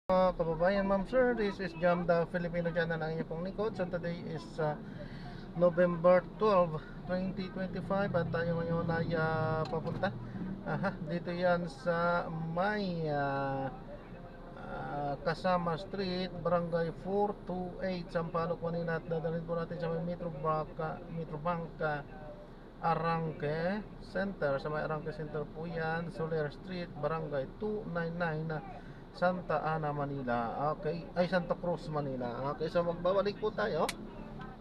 Kababayan, ma'am sir, this is Jam the Filipino channel ang inyong pong lingkod. So today is November 12, 2025 at tayo ngayon ay papunta dito yan sa may Kasama Street, Barangay 428, Sampaloc, Manila, at dadalhin po natin sa may Metrobank Arangke Center. Sa may Arangke Center po yan, Soler Street, Barangay 299, Santa Ana, Manila. Okay, ay Santa Cruz, Manila. Okay, so magbabalik po tayo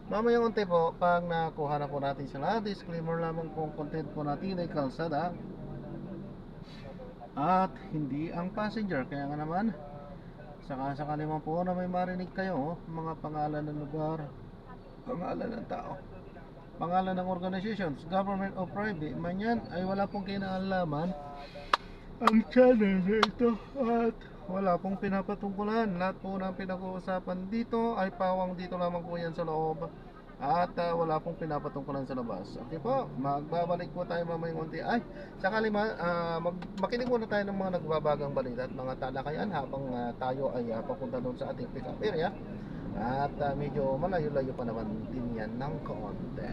mamayang unti po pag nakuha na po natin sila. Disclaimer lamang po, content po natin ay kalsada at hindi ang passenger. Kaya nga naman, sakasakali man po na may marinig kayo mga pangalan ng lugar, pangalan ng tao, pangalan ng organizations, government o private man yan, ay wala pong kinalaman ang channel na ito at wala pong pinapatungkulan. Lahat po ng pinag-uusapan dito ay pawang dito lamang po yan sa loob at wala pong pinapatungkulan sa labas. Okay po, magbabalik po tayo mamayang unti. Ay, sakali makinig muna tayo ng mga nagbabagang balita at mga talakayan habang tayo ay papunta doon sa ating pick-up area. At medyo malayo-layo pa naman din yan ng konti.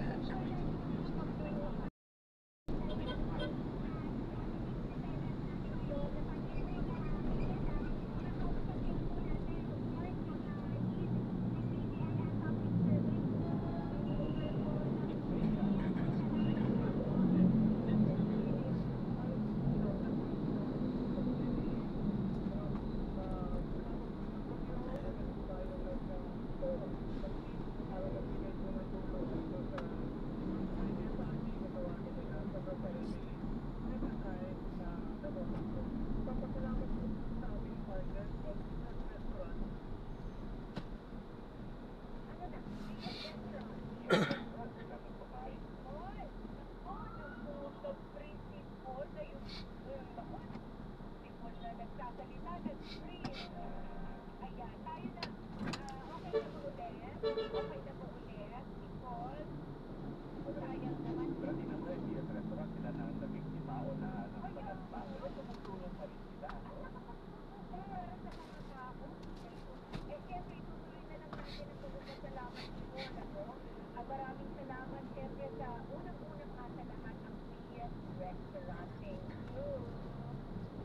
Maraming salamat siyempre sa unang-unang sa lahat ang PS Restaurant. Thank you.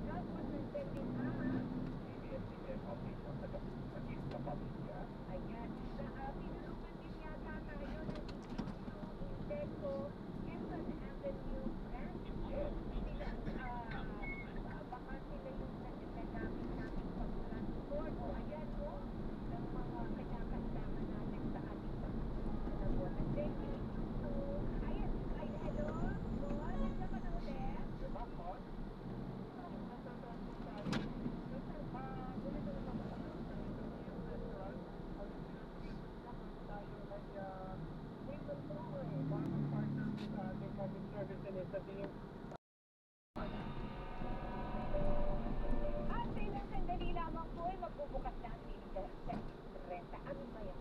God protected din ayan. Pinulungan din yata tayo ng Indeco, Quezon Avenue Branch. Baka sila yung nagamit namin pag-transport. O ayan po, ng mga kinakailangan natin sa ating pag-transport. Thank you. So, ayan. Hello? Nandiyan ka na ulit? Ilang sandali lamang po ay magbubukas na ang Militar sa Renta. Ano ba yan?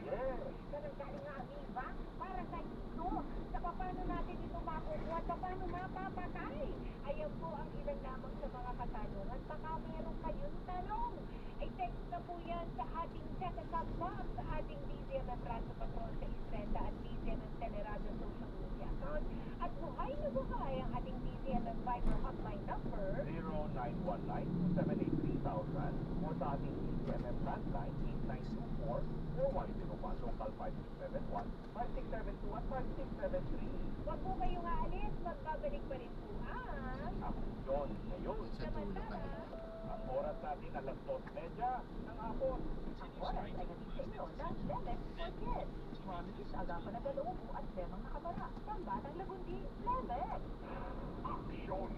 Yes! Ganang galing nga ang iba para sa ito. Sa paano natin ito makukuha at paano mapapatay. Ayan po ang ilan lamang sa mga katanungan. Baka meron kayong tanong. Ay text na po yan sa ating chat-a-chat box sa ating DZM at Radyo Patrol sa Istrenta at DZM at Teleradio social media account. At buhay na buhay ang ating DZM at Viber hotline number 0919-783,000 o sa ating DZM landline 8924-4101 local 5671-5672 at 5673. Huwag po kayong aalis, magbabalik pa rin po ang Ako yun ngayon. Samantala. Ang oras natin alas 2:30 ng hapon. Ang oras ay nandito ng Lemex for Kids. Promise, agapan na galoobo at temang nakabara. Pambatang lagundi, Lemex. Aksyon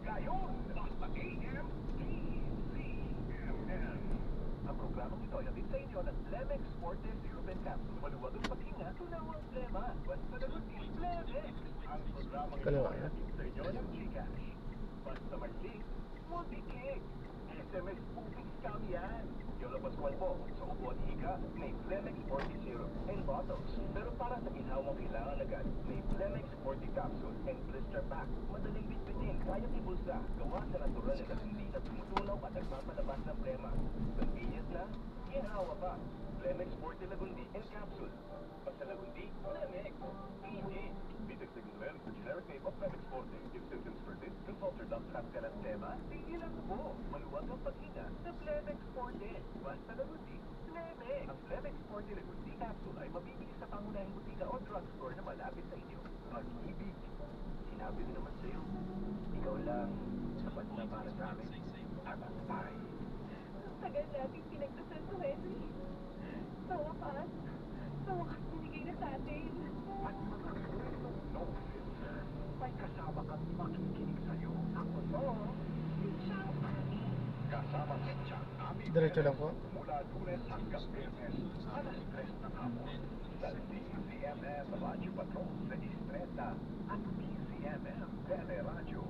ngayon! Basta AM DZMN. Ang programang ito ay natin sa inyo ng Lemex Forte Ruben Capsule. Maluwag ang paghinga, tunawang plema. Basta lagundi, Lemex. Ang programang ito Kaliwa, ay natin sa inyo ng Gcash. Basta may link, multi-click. SMS Moving Scam yan. Yola Pascual po, sa upuan higa, may Flemex 40 syrup and bottles. Pero para sa ginhawang kailangan agad, may Flemex 40 capsule and blister pack. Madaling bitbitin, kayang ibulsa, gawa sa natural na hindi na tumutunaw at nagpapalabas ng plema. generic name of Flemex Forte. If symptoms persist, consult your doctor at Calantema. Sige lang po. Maluwag ang paghinga sa Flemex Forte. Basta laguti, Flemex. Ang Flemex Forte Laguti capsule ay mabibili sa pangunahing butika o drugstore na malapit sa inyo. Pag-ibig. Sinabi ko naman sa'yo. Ikaw lang, sapat na para sa amin. Habang tayo. Tagal nating pinagdasal to, Henry. Sa wakas binigay na sa atin. At magkakwentong no filter. May kasama kang makikinig sa'yo. Ako to, si Chang Ami. Kasama si Chang Ami. Diretso lang po. Mula Lunes hanggang Biyernes, alas 3 ng hapon. Sa DCMM Radio Patrol sa Istreta at DCMM Teleradio.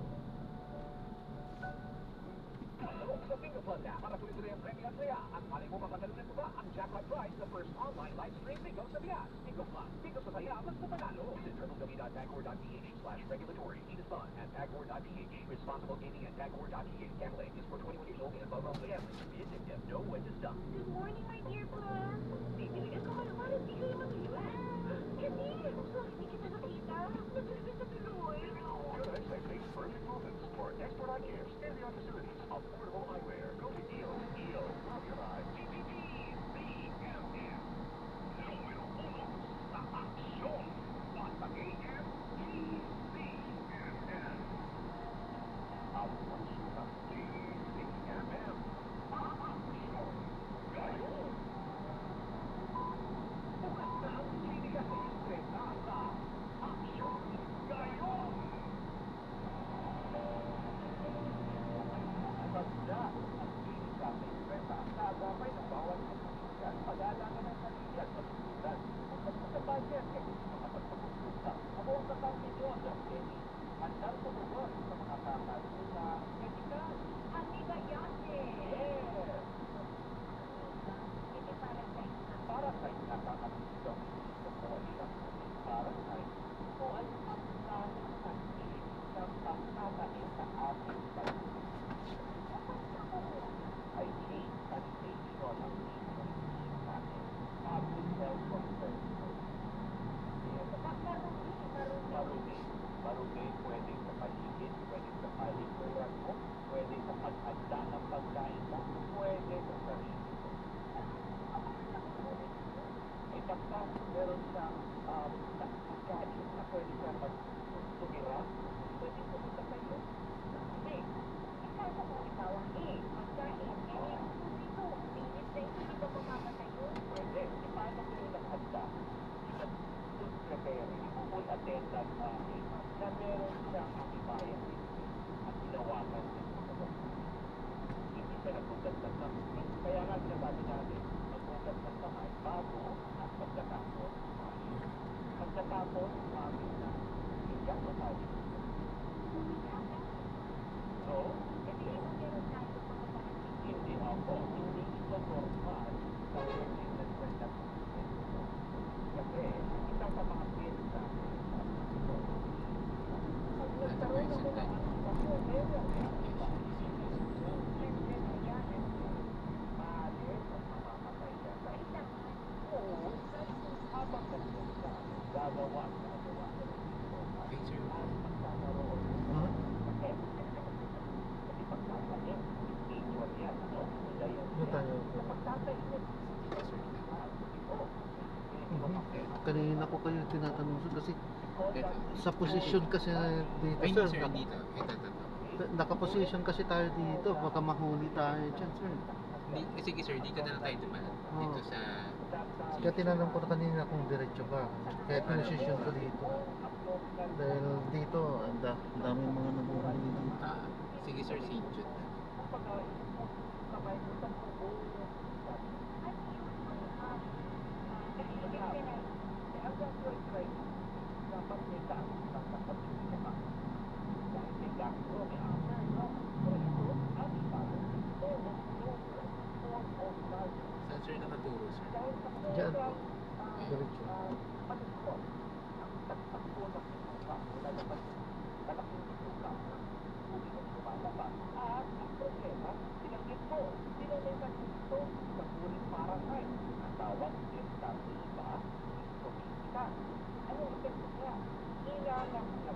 Pasok sa Bingo na para tuloy-tuloy ang premyo at saya. At malay mo makatalunan mo ba ang jackpot prize sa first online live stream bingo sa Pias? Bingo Plus. Bingo sa saya, mas sa panalo. Visit www.tagor.ph/regulatory. Venus Fund at tagor.ph. Responsible gaming at tagor.ph. Gambling is for 21 years old and above all. Gambling be addictive. Know when to stop. Good morning, my dear friend. Bibili ka naman, hindi kayo mag-iwan. Kasi, bakit hindi kita nakita? Nagsisigil sa Pinoy. Good eyesight makes perfect moments for expert eye care, state-of-the-art facilities, affordable eyewear. Go to EO. Love your eyes. GPP-BMM. Número 1 sa aksyon. Basta AM, GCMM. Ang konsulat GCMM. Aksyon. Ngayon. Bukas na ang klinika sa Istreta sa Aksyon. Ngayon. Magda ang klinika sa Istreta sa agapay ng bawat kasigan, pag-aalaga ng sarili at pagsusulan. Kung sa budget, kaya gusto makapagpagpupunta. Ako ang katang ninyo, Doc Denny. Handang tumugon sa mga kakaluna, medical. Ami ba yan, Yes! Hindi para sa isa. Para sa inakakatulong sa koalisyon para sa kung ano ang planong natin ng pagtatanim sa ating bansa. Hygiene, sanitation ang mission natin. Public health concern. Marumi, pwedeng sa paligid, pwedeng sa palikuran mo, pwede sa pag-handa ng pagkain mo, pwede sa sarili mo. May basta meron siyang gadget na pwede siya mag-tumira, pwede pumunta sa iyo. Hindi. Ikasa ko ikaw ang magkain. Dito, minit na hindi ba mamamatay yun? Pwede. E paano ko yung naghanda? Food preparing, food attendant namin, na meron siyang amibayan at hinawakan din sa mga. Hindi siya nagugat ng kamay. Kaya nga sinasabi natin, nagugat ng kamay bago at pagkatapos kumain. Pagkatapos kumain na, hinggang matali. So, Kasi yung meron tayo mga parating. hindi ako, hindi ito normal sa working na kwenta. Kasi, isa sa mga pinsa, pag nagkaroon ako ng antisipasyon, meron iba. Siyempre na yan, maalis at mamamatay ka sa isang. Oo, habang nandun ka, gagawa. At magkakaroon mo Hmm? sakit. Kasi pagkakain, nature yan, ano? Nila yan. Doon tayo. Sa pagkakain, Kanina ko kayo tinatanong sir kasi Ito. sa posisyon kasi dito Ay, sir, hindi sir, dito. Ito. nakaposisyon kasi tayo dito, baka mahuli tayo dyan sir. Hindi, sige sir, dito na lang tayo dumaan. Dito sa... Kaya tinanong ko kanina kung diretso ba, kaya pinosisyon ko dito. Dahil dito, ang daming mga nabuhuli dito. Sige sir, St. Jude. Saan sir nakaturo sir? Diyan, diretso. At ang problema, sinanggit mo, sinanggit ito sa ngunit parasite. Ang tawag din sa iba, ito kita. Anong epekto niya? Inangahanap na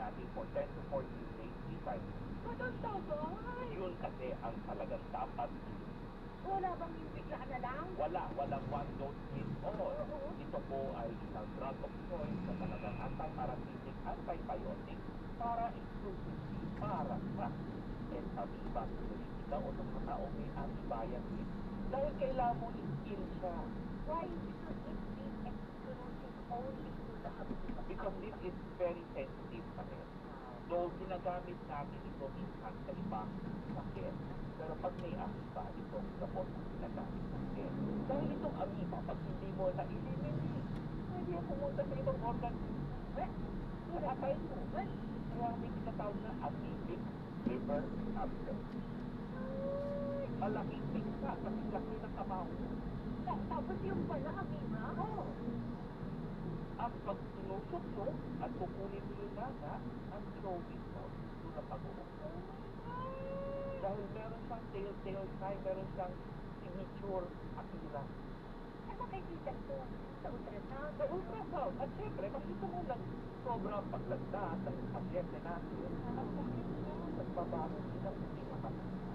natin for 10 to 14 days defense. Matanda. Yun kasi ang talagang dapat. Wala bang yung bigla na lang? Walang one dose fits all. Ito po ay isang drug of choice na talagang anti-parasitic, antibiotic para exclusively para sa Entaviva Sulitica o ng mga taong may antibiotic. Dahil kailangan mo i-kill siya. Why should it be exclusive only to the Aviva? Because this is very sensitive kasi. So, ginagamit natin ito minsan sa ibang sakit. Pero pag may amoeba, itong gamot ang ginagamit natin. Dahil itong amoeba, pag hindi mo na-eliminate, pwede yan pumunta sa ibang organ. Nakatay mo. Kaya may tinatawag na amoebic liver abscess. Malaking tingka kasi laki ng kamao. Tapos yung pala, Aviva? Oo. Ang pag sinusok mo at kukunin mo yung nana, ang throwing mo, doon ang pag-uupo. Dahil meron siyang telltale sign, meron siyang signature akira. Ano makikita ko sa ultrasound? Sa ultrasound, at syempre, makita mo lang sobrang paglagdas ng pasyente natin. Ang sakit niya, nagbabago din ang hindi makakita.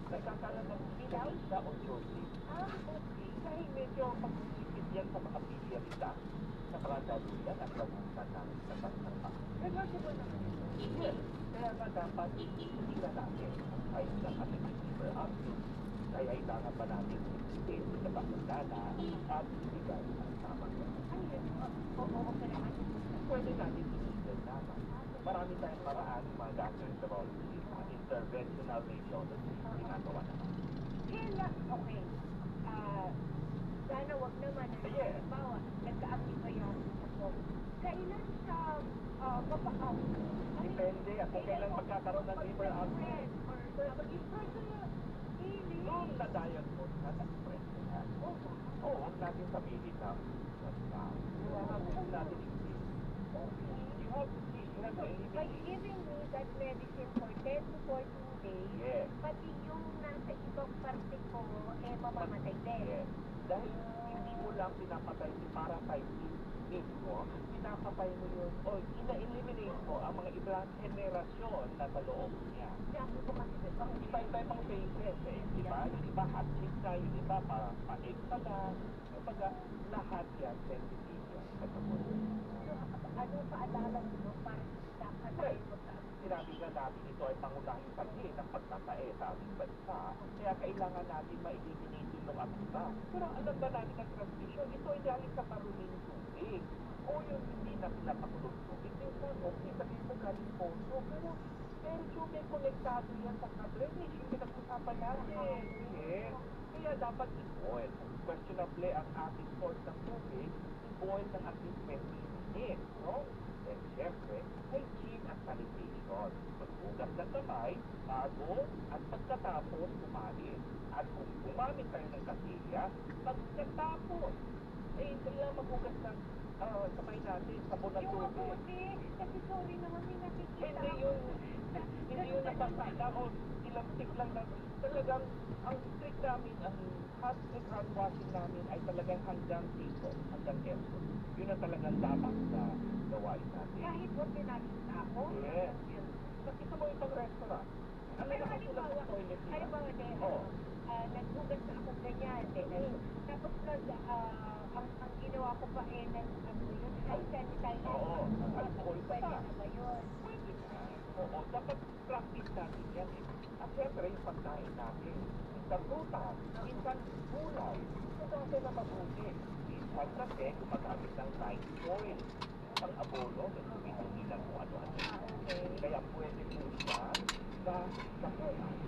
Nagkakaroon ng siya o choices. Okay. Dahil medyo pag-isipit yan sa mga piliyalita, sa kaladaluyan at lagusan namin sa pagkakita. Reversible naman ito. Yes, kaya nga dapat iilan natin ang size ng ating liver abscess. Kaya kailangan pa natin isipin sa pagkakala at ibigay ang tamang gamot. Ano yun? Oo, operahan. Pwede natin i-eagle naman. Marami tayong paraan, mga gastroenterology, mga interventional radiology, ginagawa naman. Kailan, okay. Sana wag naman na Yes. halimbawa, nagka-amoeba yan ako. Kailan siya mapakaw? Depende at kung kailan magkakaroon ng liver abscess. Or mag-spread sa ili. Noon na-diagnose na nag-spread na yan. Oo, huwag natin sabihin na what's now. Kailangan huwag natin i-see. You have to see, you have to By eliminate. giving me that medicine for 10 to 14 days, Yes. pati yung nasa ibang parte ko, mamamatay din. Yes. Dahil hindi mo lang pinapatay si parasite mismo, pinapatay mo yun o ina-eliminate mo ang mga ibang henerasyon na sa loob niya. Sabi ko kasi ito. Ang iba-iba yung phases eh, di ba? Yung iba hot-chip na, yung iba parang pa-egg pa lang. Kumbaga, lahat yan sensitive yan sa gamot. So, anong paalala mo para nakatayin mo sa Sinabi nga natin ito ay pangunahing sanhi ng pagtatae sa ating bansa. Kaya kailangan natin ma-eliminate yung amoeba. Pero alam ba natin ang transmission? Ito ay galing sa maruming tubig. O yung hindi na pinapakulong tubig. Minsan, okay, sabihin mo galing poso. Pero medyo may konektado yan sa drainage. Yung pinag-usapan natin. Yes. Kaya dapat i-boil. Questionable ang ating source ng tubig. I-boil ng at least 20 minutes. No? And syempre, hygiene at sanitation. Maghugas ng kamay, bago at pagkatapos kumain. At kung gumamit tayo ng kasilya, pagkatapos, hindi lang maghugas ng kamay natin, sabon at yung tubig. mabuti, kasi sorry naman may nakikita Hindi ako. yun napasala o ilang stick lang na talagang ang strict namin, ang hot stick hand washing namin ay talagang hanggang piso, hanggang keso. Yun ang talagang dapat na gawain natin. Kahit ordinary tao. Yes. Nakita mo yung pang-restaurant. Ano Pero nakasulat halimbawa, sa toilet nila? halimbawa, Oo. naghugas na akong ganyan. Tapos ang ginawa ko pa ano yun, hand sanitizer. Oo, alcohol pa. Pwede na ba yun? Pwede na. Oo, dapat practice natin yan eh. At syempre, yung pagkain natin. Minsan prutas, minsan gulay. Pagkain na mabuti. Minsan kasi gumagamit ng night soil. Ang abono, may tumidumi lang kung ano-ano. Okay. Kaya pwede po siya na kakuha ng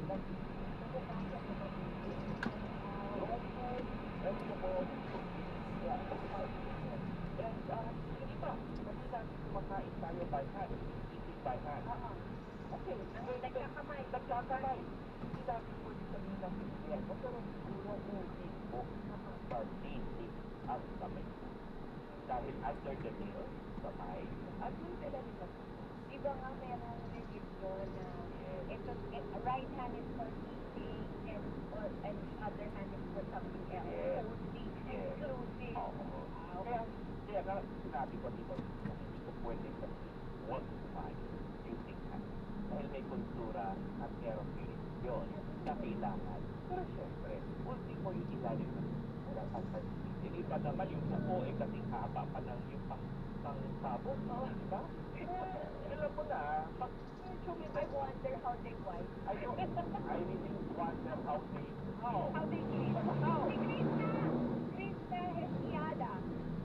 yung iba, kasi natin kumakain tayo by hand, eating by hand. Okay, Nagkakamay. nagkakamay. Hindi natin pwede sabihin ng Pilipian, pero siguro ulit po partitik ang kamay. Dahil under the nail, kamay, at yung ilalim ng Iba nga merong religion na ito, right hand is for eating and other hand is for something else. Yes. Totally Yes. exclusive. Oo. Ah, Kaya nga sinabi ko dito na hindi ko pwede sabihin, huwag kumain. tonsura at merong irisyon na kailangan. Pero syempre, ultimo yung ilalim ng pagpapalit. Hindi pa naman yung upo eh kasing haba pa ng yung pang sabon, di ba? Alam mo na, pag medyo may I wonder how they wipe. I really wonder how How they clean. How? Si Krista Hesiada,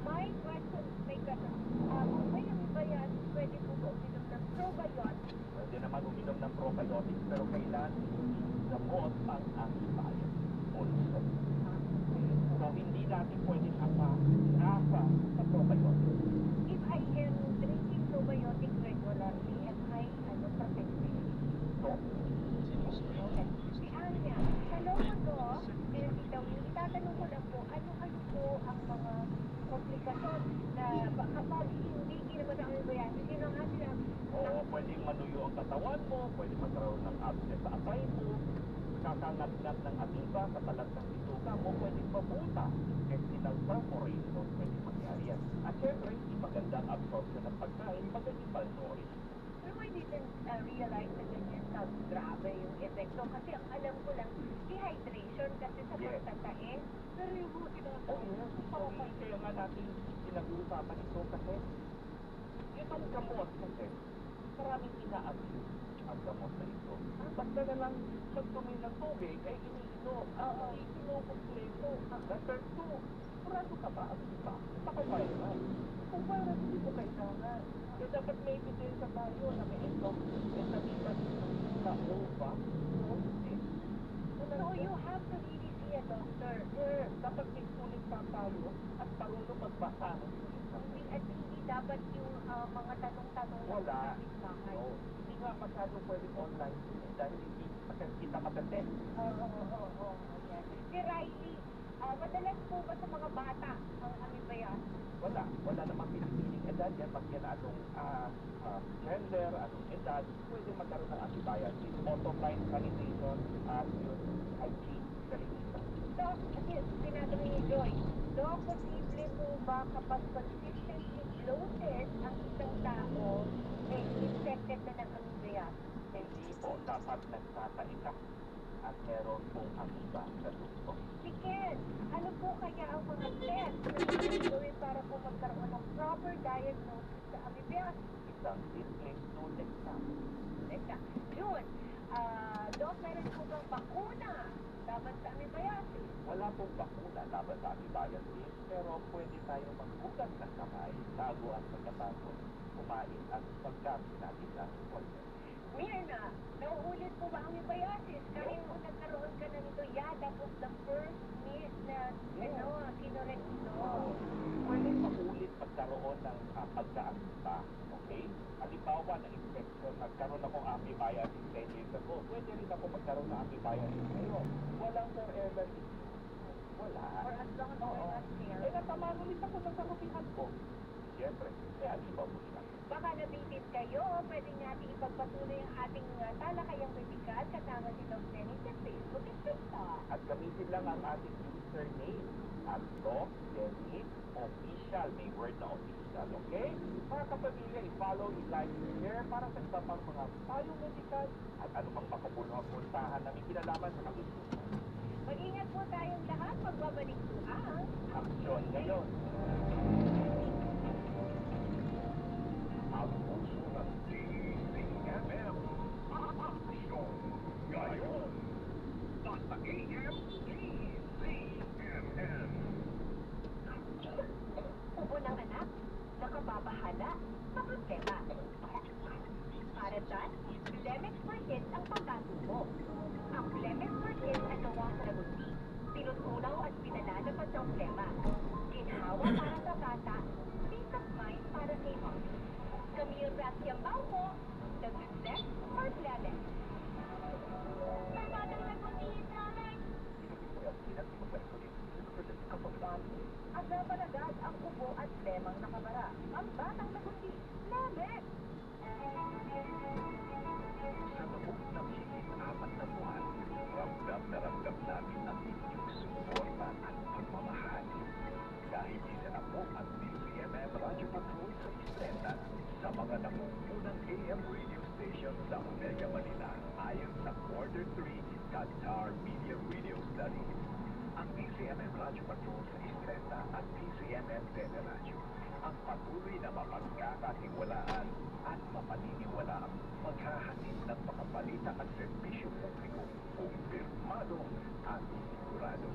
my question may ganun. Kung may bayan, pwede po ba uminom ng probiotics? Pwede naman uminom ng probiotics pero kailangan gamot ang bayan. Also. So, hindi natin pwede nasa sa probiotics. If I am drinking probiotics regularly, am I protected? So, Okay. Si Anya, tanong ko to, itatanong ko lang po, ano-ano po ang mga komplikasyon na kapag hindi ginawa sa aming bayan, hindi na nga sila oo, pwedeng manuyo ang katawan mo, pwede magkaroon ng abscess sa atay mo, kakangat-ngat ng amiba, katalag ng bituka mo, pwedeng mabuta, intestinal perforation, pwede mangyari yan. At syempre, hindi magandang absorption ng pagkain, magandang malnourished. Pero I didn't realize na ganyan ka grabe yung epekto. Kasi ang alam ko lang, dehydration kasi sa Yes. pagtatae. Pero yung buti na Oh, yes. Kaya nga natin pinag-uusapan ito kasi itong gamot kasi maraming ina-abuse ang gamot na ito. Basta na lang magdumi ng tubig ay iniinom. Inukumpleto. Number 2, murado ka ba ang iba? Naka-viral. Kung viral, hindi ko kailangan. Kaya dapat may ebidensya tayo na may ito. Kaya sabihan na OVA. So you have to really see a doctor. Yes, dapat may sulit pa tayo at marunong magbasa ng sulit pa. At hindi dapat yung mga tanong-tanong Wala. sa kapitbahay. No. Hindi nga masyado pwedeng online dahil hindi kita mag-attend. Oo. Ayan. Si Riley, madalas po ba sa mga bata ang amibayan? Wala namang pinipiling edad yan. Pag yan anong gender, anong edad, pwede magkaroon ng antibias. Autopine sanitation at yung hygiene, kalinisan. Doc, kasi tinatanong ni Joy, Doc, posible po ba kapag consistently bloated ang isang tao, infected na ng amibayan? Hindi po dapat nagtatae ka at meron pong amoeba sa dugo. Si Ken, ano po kaya ang mga test na pwede gawin para po magkaroon ng proper diagnosis sa amibayan? Isang simpleng stool exam. Teka, yun. Doc, meron po bang bakuna laban sa amibayasis? Wala pong bakuna laban sa antibiasis, pero pwede tayong maghugas ng kamay bago at pagkatapos kumain at paggamit natin ng toilet. Mirna, nauulit po ba ang amibayasis? Kahit kung nagkaroon ka na nito, that was the first myth na, kinorek ito. Pwede maulit pagkaroon ng pagka-amiba, okay? Halimbawa na infection, nagkaroon akong amibiasis 10 years ago, pwede rin ako magkaroon ng amibiasis ngayon. Walang forever issue. Wala. For as long as we're not here. Natamaan ulit ako ng karupihan ko. Siyempre, kaya di ba mo siya? Baka nabitin kayo, pwede natin ipagpatuloy ang ating talakayang medikal kasama si Doc Denny sa Facebook at TikTok. At gamitin lang ang ating username at Doc Denny Official. May word na official, okay? Mga kapamilya, i-follow, i-like, i-share para sa iba pang mga payong medikal at anumang makapuntahan namin kinalaman sa kagustuhan. Mag-ingat po tayong lahat, magbabalik po ang Aksyon ngayon. Ang puso ng DCMM. Aksyon ngayon. Nasa AM DCMM. ubo ng anak, nakababahala, problema. Para dyan, Blemex for Kids ang pagkatubo. Ang Blemex for Kids ay gawa sa laguti. Tinutunaw at pinalalapat ng plema. Ginhawa para sa bata, peace of mind para sa iba. Camille Bauco, Blemex for Blemex. Barkadang laguti, Blemex! Agad-agad ang ubo at lemang nakabara. Ang batang laguti, Blemex! Sa loob ng higit 4 na buwan, ramdam na ramdam namin ang inyong suporta at pagmamahal. Dahil isa na po ang DCMM Radio Patrol sa Isleta sa mga nangungunang AM radio station sa Mega Manila ayon sa Quarter 3 Qatar Media Radio Study. Ang PCMM Radio Patrol sa Istreta at PCMM Teleradyo ang patuloy na mapagkakatiwalaan at mapaniniwalaang maghahatid ng mga balita at serbisyo publiko kumpirmado at sigurado.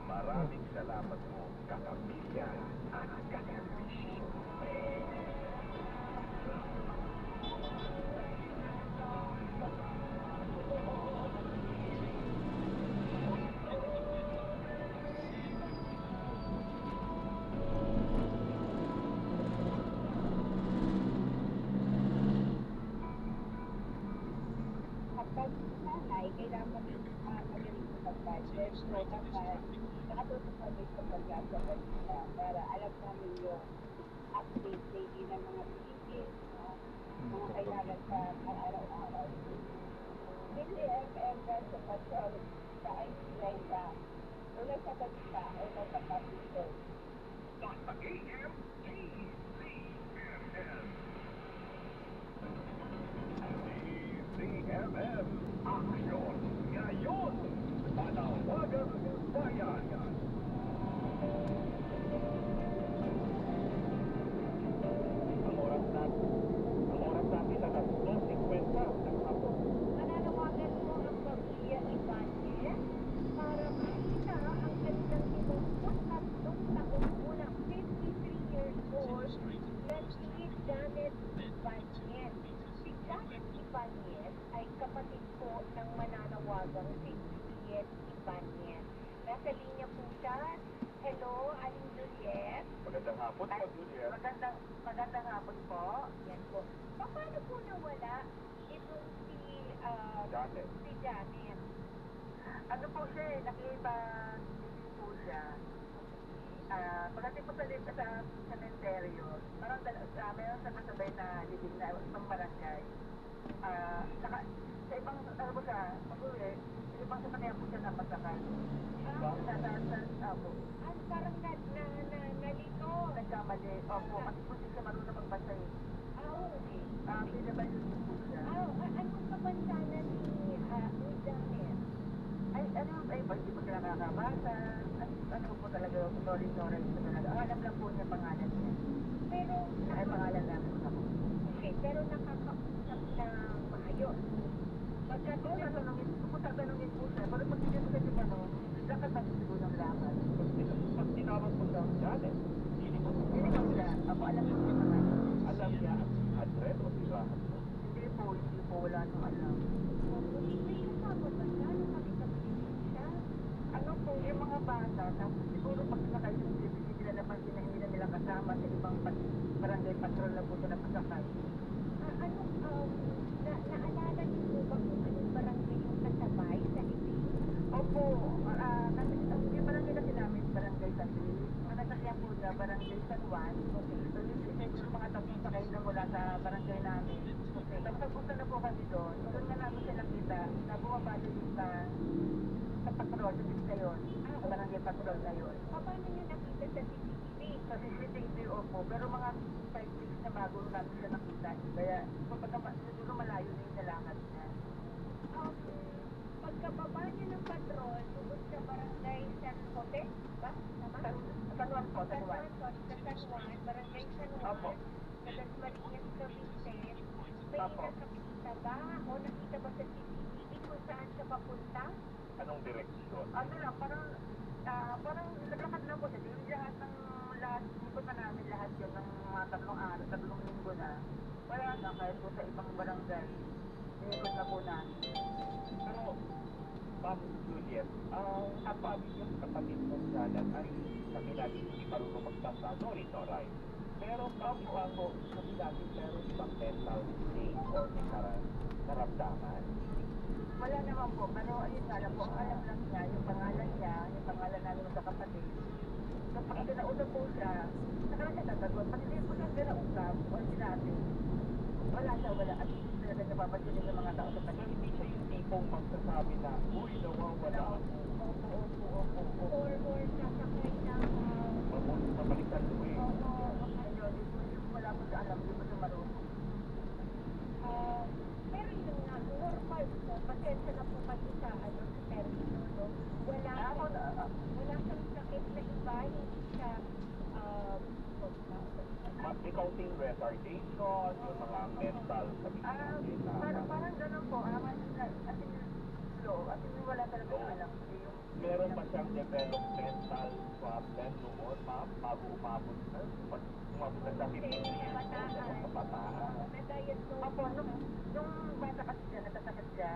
Maraming salamat po, kapamilya at kaserbisyo. Kapag nanay, kailangan magaling sa pag-budget. So, dapat nakatutok kami sa pag-budget para alam namin yung update daily ng mga bilihin, mga kailangan sa araw-araw. Hindi sa patrol sa Islanda, wala sa balita, wala sa kapito. Basta AM, TCMM. TCMM, aksyon ngayon, panawagang bayan. Ang oras natin na 2:50 ng hapon. Mananawagan mo ang pamilya Ibanez para makita ang kanilang 53 taong unang 53 years old na si Janet Ibanez. Si Janet Ibanez ay kapatid po ng mananawagang si Juliet Ibanez. Nasa linya po siya. Hello, Aling Juliet. Magandang hapon po, Juliet. Magandang hapon po. Yan po. Paano po nawala itong Janet. si Janet? Ano po siya eh, nakita po siya. Pagdating po sa cementerio, parang meron sa kasabay na living na isang barangay. Sa ibang, ano po siya, pag-uwi, sa ibang sasakyan po siya napasakal. Parang nalito. Nagkamali. Opo, kasi po siya marunong magbasa eh. Okay. PWD po siya. Anong kapansanan ni Janet? Ay, hindi po sila nakakabasa. Ano po talaga, sorry po talaga. Alam lang po niya pangalan niya. Pero, ay, pangalan lang po ako. Okay, pero nakakausap na maayos. Tatanungin po siya. Pero pag hindi po kasi lakad na siguro ng lakad. Pag tinawag po siya ang Janet, Hindi po siya. Ako, alam ko siya pangalan. alam niya ang address o tirahan mo. Hindi po, wala nang alam. Ano po, yung mga bata, tapos siguro pag nakay yung hindi nila napansin na hindi na nila kasama sa ibang barangay patrol na po sa napasakay. Naalala niyo po ba kung anong barangay yung kasabay sa libing? Opo, yung barangay kasi namin, barangay San Luis. Nakasakyan po siya, barangay San Juan. So, yung mga tatlong sakay na mula sa barangay namin. Tapos nagpunta na po kami doon. Doon nga namin siya nakita na bumaba din sa patrol, sa pista yun. Sa barangay patrol na yun. Paano niyo nakita sa CCTV? Sa CCTV, opo. Pero mga 5 weeks na bago namin siya nakita. Kaya, siguro malayo na yung nalakad niya. Pagkababa niyo ng patrol, tugod sa barangay San Jose, ba? San Juan po, San Juan. Sa San Juan, barangay San Juan. Opo. Sa Dasmariñas, Cavite. May nakakita ba? O nakita ba sa CCTV kung saan siya papunta? Anong direksyon? Ano lang, parang naglakad lang po siya. Yung lahat, ikot na namin lahat yun ng mga tatlong linggo na. Wala na, kahit po sa ibang barangay. Ikot na po namin. Pero, Ma'am Juliet, sabi yung kapatid mong Janet ay sabi hindi marunong magbasa. No, it's alright. Pero kami po, sabi natin meron ibang mental state or may naramdaman. Wala naman po, pero ayun nga lang po, alam lang niya, yung pangalan namin sa kapatid. So, pag sinausap po siya, saka siya sasagot. Pag hindi po siya sinausap, o sinabi, wala. At hindi talaga napapansin yung mga tao sa So, kanila. hindi siya yung tipong magsasabi na, uy, nawawala ako. Opo. Or sasakay ng, Mabuti sa balikan mo eh. ayun, wala po siya alam, hindi po siya marunong. counting retardation, yung mga mental Parang ganun po. As in, slow. As in, wala talaga Slow. alam. Yung, meron pa siyang developmental problem noon, ma'am, bago umabot na sa 15 years old, sa kabataan. Opo, nung bata kasi siya, natasakit siya.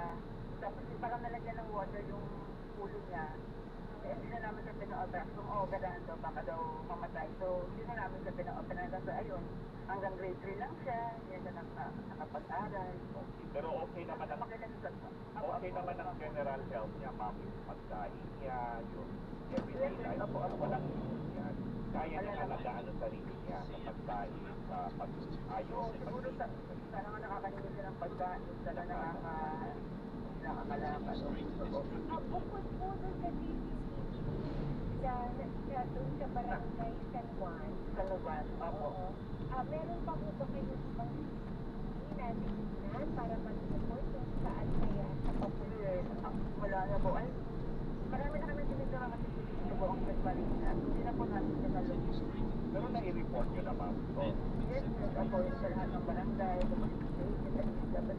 Tapos parang nalagyan ng water yung ulo niya. Eh, hindi na namin sa pina-opera. Kung operahan daw, baka daw mamatay. So, hindi na namin sa pina-opera. Kasi ayun, hanggang grade 3 lang siya. Hindi na nakapag-aral. Okay, pero okay naman ang Okay naman ang general health niya, ma'am, yung pagkain niya, yung everyday life, walang issues yan. Kaya niya alagaan ang sarili niya sa pagkain, sa pag-ayos, Siguro sana nga nakakalimutan siya ng pagkain. Sana nakakalakas. Bukod po doon sa doon sa barangay San Juan. Kaluban. Opo. Meron pa po ba kayo ibang natin para mag-support kung saan kaya sa popular? Wala na po. Ay, marami na kami tinitira kasi sa buong Casmarina. Hindi na po natin sinalubos. pero nai-report niyo na, ma'am. So, Yes, ako yung sa lahat ng barangay, sa police station, dapat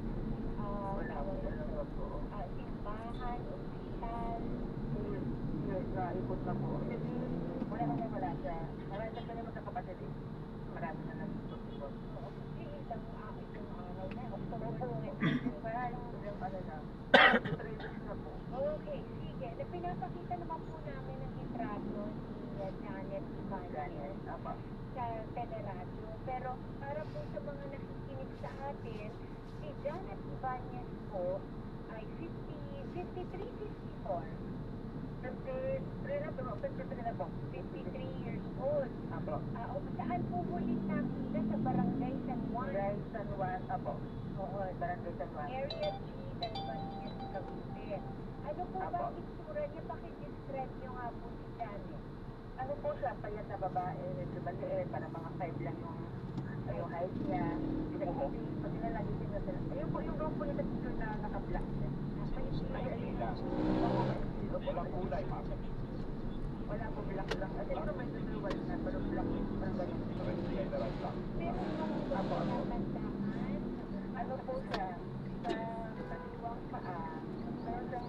wala po talaga po. Simbahan, ospital. Yes, naipot na po. Kasi wala naman wala siya. Marami kasi naman sa kapatid eh. Marami na nag-ipot po. Ilang itong araw na. Opo, kaya yung ano na, 3 weeks na po. Okay, sige. Pinapakita naman po namin ang litrato ni Janet Ibanez Apa. sa teleradyo. Pero para po sa mga nakikinig sa atin, si Janet Ibanez po ay 53, 54. 53 na po, 53 na po. 53 years old. Apo. Saan po huling nakita sa Barangay San Juan? Barangay San Juan, apo. Oo, Barangay San Juan. Area G, Dalmanias, Cavite. Ano po ba Apo. ang itsura niya? Pakidescribe niyo nga po si Janet. Ano po siya, payat na babae, medyo maliit, para mga 5 lang yung height niya. Pag nilalagay niya sila. Ayun po yung room po nila dito na naka-black siya. maiksi lang. Walang kulay, ma'am. Wala po black lang. At ito may tutuwal na, pero black parang ganun. General lang. Pero nung Apo. tatandaan, Ano po siya, sa kaliwang paa, meron siyang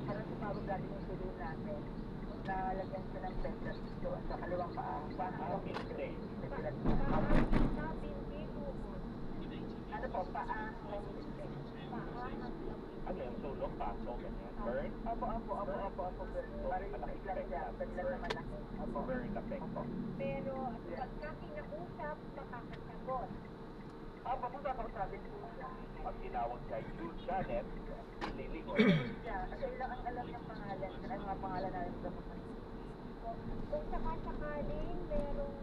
parang sumabog galing yung silo natin. Nalagyan siya ng pencil doon sa kaliwang paa. Parang Mistake. binti, tuhod, ano po, paa, may mistake. Ano yung sulok, paso, ganyan. Burn? Opo. Parang yung biglang siya, biglang na malaki. Opo. Burn effect. pero pagka kinausap, makakasagot. Opo, kung kakausapin po siya. Pag tinawag siya yung Janet, ililingon. Siya, kasi lang ang alam niyang pangalan. Ano nga pangalan natin sa kapatid? Kung sakasakaling merong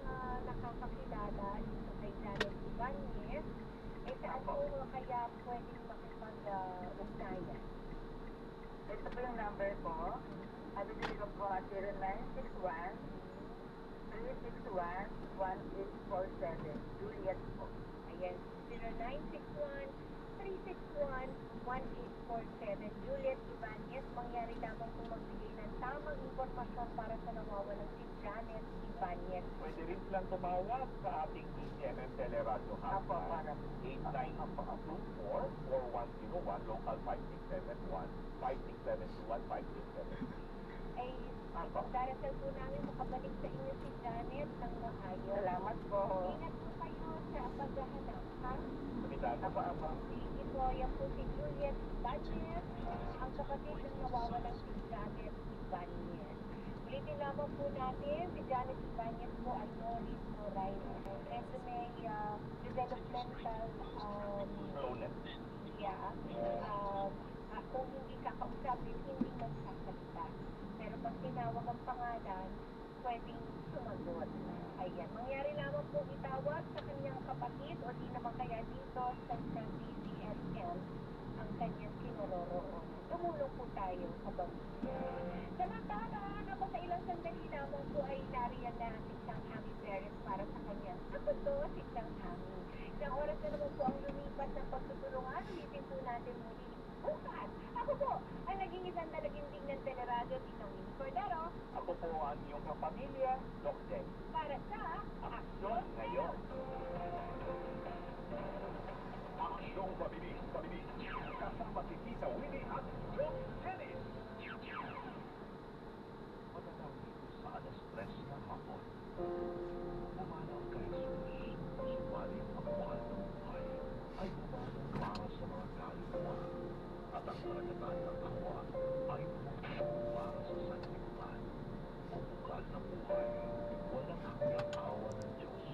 nakakakilala dito kay Janet Ibanez, saan po kaya pwedeng makipag-ugnayan? Ito po yung number ko. Bibili ko po 0961 361 1847. Juliet po. Ayan, 0961-361-1847. Juliet Ibanez, mangyari lamang kung magbigay ng tamang impormasyon para sa nawawalang si Janet Ibanez. Pwede rin silang tumawag sa ating EMM Teleradyo Apo, Hotline. para. 8924-4101, local 5671, 5671, 5671. Ay, darasal po namin makabalik sa inyo si Janet ng maayos. Salamat po. Ingat po kayo sa paghahanap, ha? Kapitano pa ang Ito, yan po si Juliet Ibanez, ang kapatid ng nawawalang si Janet Ibanez. Ulitin lamang po natin, si Janet Ibanez po ay Norris Moraino. Medyo may developmental, slowness. kung hindi kakausapin, hindi magsasalita. Pero pag tinawag ang pangalan, pwedeng sumagot. Ayan, mangyari lamang po itawag sa kanyang kapatid o di naman kaya dito sa DZSM ang kanyang kinaroroonan. Tumulong po tayo habang samantala, habang sa ilang sandali lamang po ay nariyan na si Chang Ami Perez para sa kanyang abuto si Chang Ami. Isang oras na naman po ang lumipat ng pagtutulungan. Ulitin po natin muli bukas. Ako po ang naging isang talagindig ng Teleradyo, Tito Winnie Cordero. Ako po ang iyong kapamilya, Doc Jen. Para sa Aksyon ngayon. Aksyong mabilis. Kasama si Tita Winnie at Doc Dennis. Magandang dito sa alas 3 ng hapon. Pumanaw kay Jesus, subalit ang mahal ng buhay ay pumanaw para sa mga kaluluwa. At ang karagatan ng awa ay pumanaw para sa sanlibutan. Ang bukal ng buhay, walang hanggang awa ng Diyos.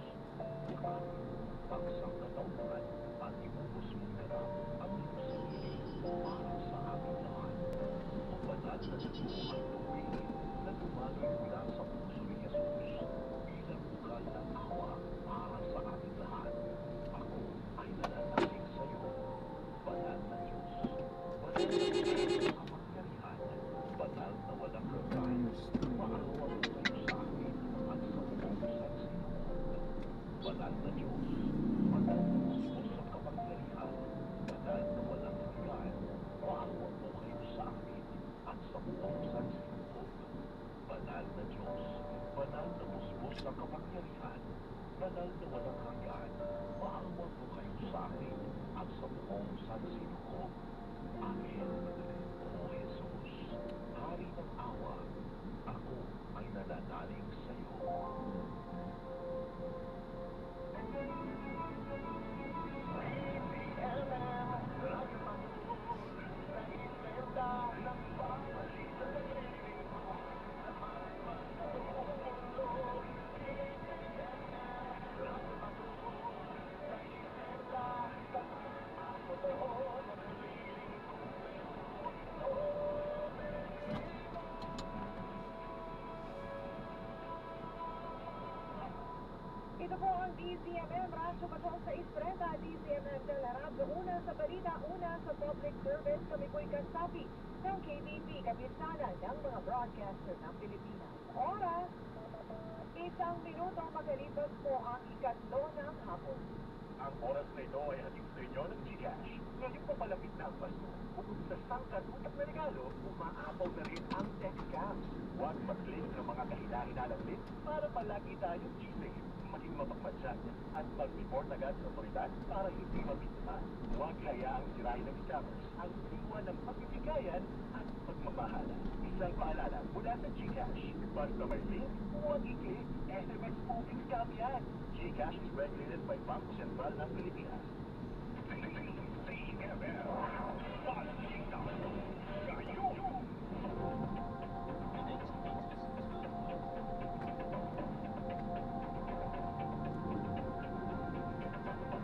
Pagkakit, ang sangkatauhan at ibuhos mong ganap ang iyong sarili para sa aming lahat. Ang banal na dugo ay pumili na dumaloy mula sa puso ni Jesus bilang bukal ng awa para sa aming lahat. Ako ay nananalig sa iyo, banal na Diyos, banal na kapangyarihan, banal na walang hanggan, maawa mo kayo sa amin at sa buong sansinukob. Banal na Diyos, banal na Diyos sa kapangyarihan, banal na walang hanggan, maawa mo kayo sa amin at sa buong sansinukob. Banal na Diyos, banal na busbos ng kapangyarihan, banal na walang hanggan, maawa mo kayo sa amin at sa buong sansinukob. Amen. O Jesus, Hari ng awa, ako ay nananalig sa iyo. Ito po ang DZMM, Radyo Patrol sa Isprenta, DZMM del Arabio, una sa balita, una sa public service, kami po'y kasapi ng KBP, kapisanan ng mga broadcaster ng Pilipinas. Oras, 1 minuto makalipas po ang ikatlo ng hapon. Ang oras na ito ay hatid sa inyo ng Gcash. Ngayong papalapit na ang Pasko, bukod sa sangkatutak na regalo, umaapaw na rin ang tech scams. Huwag mag-click ng mga kahinahinang link para palagi tayong gising. Maging mapagmatsyag at mag-report agad sa otoridad para hindi mabiktima. Huwag hayaang sirain ng scammers ang diwa ng pagbibigayan at pagmamahala. Isang paalala mula sa Gcash. Basta may link, huwag i-click. SMS moving scam yan. Gcash is regulated by Bangko Sentral ng Pilipinas.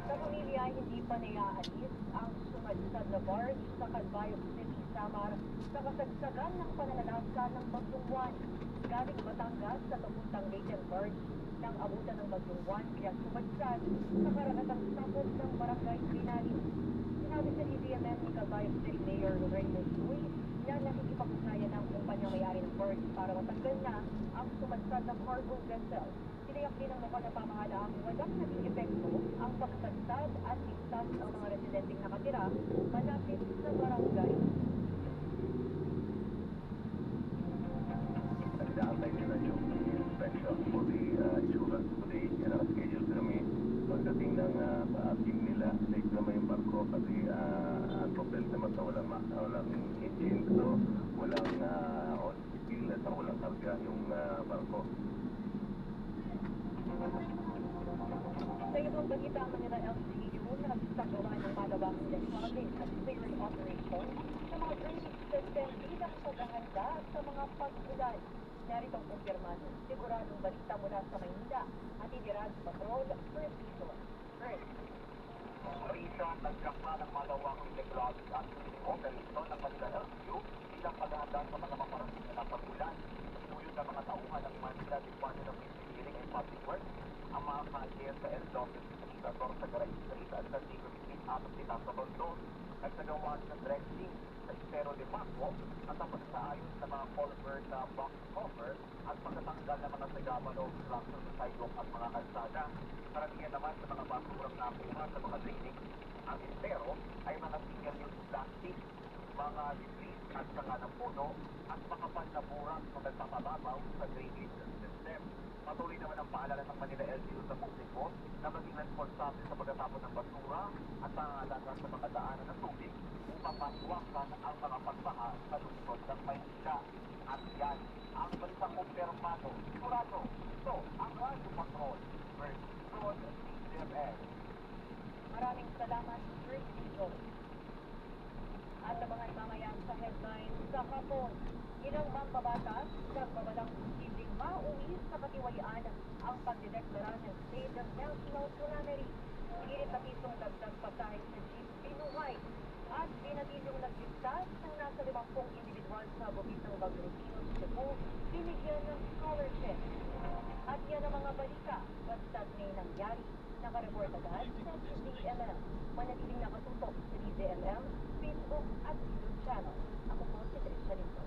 Sa pamilya, hindi pa naiaalis ang sumadsad na barge sa Calbayog City, Samar sa kasagsagan ng pananalasa ng Bagyong Juan. Galing Batangas sa papuntang Leyden Barge nang abutan ng Bagyong Juan kaya sumadsad sa karagatang sapot ng Barangay Binali. Sinabi sa DZMM ni Calbayog City Mayor Lorraine Luis na nakikipag-ugnayan ng kumpanyang may-ari ng barge para matanggal na ang sumadsad na cargo vessel. Tiniyak din ng lokal na pamahalaan walang naging epekto ang pagsadsad at ligtas ang mga residenteng nakatira malapit sa barangay. Nag-aantay nila yung inspection for the insurance. Today, schedule kami pagdating ng team nila. Late naman yung barko kasi unpropelled naman sa walang engine. So, walang oil spill at walang karga yung barko. Sa ibang balita, Manila LGU na nagsasagawa ng malawakang electronic at clearing operation sa mga drainage system bilang paghahanda sa mga pag-ulan. Naritong kumpirmado, siguradong balita mula sa Maynila at Itiraz Patrol, First Season. First. Risa, nagkakma ng malawakang electronic at clearing operation ng Manila LGU bilang paghahanda sa mga maparating na pag-ulan. Tuyod ng mga tauhan ng Manila Department of Engineering and Public Works ang mga kalye sa El Office sa Garay Street at sa Tico Street at sa Tondo. Nagsagawa ng dredging sa Estero de Paco at ang pagsaayos ng mga culvert na box cover at pagkatanggal ng mga sagama o structure sa sidewalk at mga kalsada. Karamihan naman sa mga basurang nakuha sa mga drainage ang Estero ay mga single-use plastic, mga debris at sanga ng puno at mga panlaburang na nagpapababaw sa drainage system. Patuloy naman ang paalala ng Manila LGU sa publiko na maging responsable sa pagtatapon ng basura at pangalaga sa mga daanan ng tubig upang maiwasan ang mga pagbaha sa lungsod ng Maynila. At yan ang balitang kumpirmado. Sigurado, ito ang Radio Patrol. First, Road CMN. Maraming salamat, Rick Tito. At abangan mamaya sa headlines sa hapon. Ilang mambabatas nagbabalang posibleng mauwi sa katiwalian ang pagdideklara ng State of National Calamity. Hirit na pisong dagdag pasahe sa jeep binuhay at binatisyong nagligtas ng nasa 50 individual sa bukid ng Bagrosino, Cebu, binigyan ng scholarship. At yan ang mga balita, basta't may nangyari. Nakareport agad sa DZMM. Manatiling nakatutok sa DZMM, Facebook at YouTube channel. Ako po si Trisha Linton.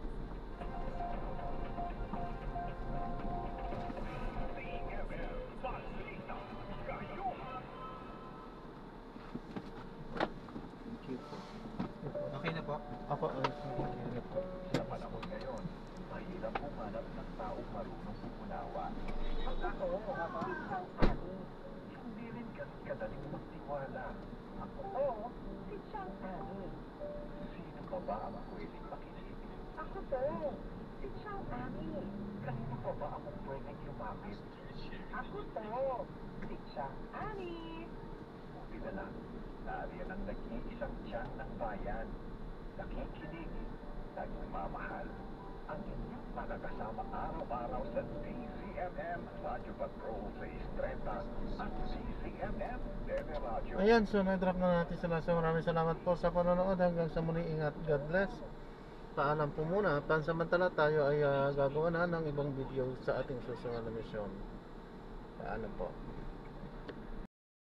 CMN, balita kayo. Thank you po. Okay na po. Apo, okay po. Sa panahon ngayon, mahirap humanap ng taong marunong umunawa. Hindi rin kasi kadaling magtiwala. Oo, si Chang Ani. Sino pa ba ang pwedeng makinig? Ako to, si Chang Ani. Kanino pa ba akong pwedeng lumapit? Ako to, si Chang Ani. Buti na lang, nariyan ang nag-iisang tiyan ng bayan. Nakikinig, nagmamahal. Ang inyong nakakasama araw-araw sa DZMM Radio Patrol 630 at DZMM Teleradyo. Ayan, so na-drop na natin sila. So maraming salamat po sa panonood. Hanggang sa muli, ingat. God bless. Paalam po muna. Pansamantala tayo ay gagawa na ng ibang video sa ating susunod na misyon. Paalam po.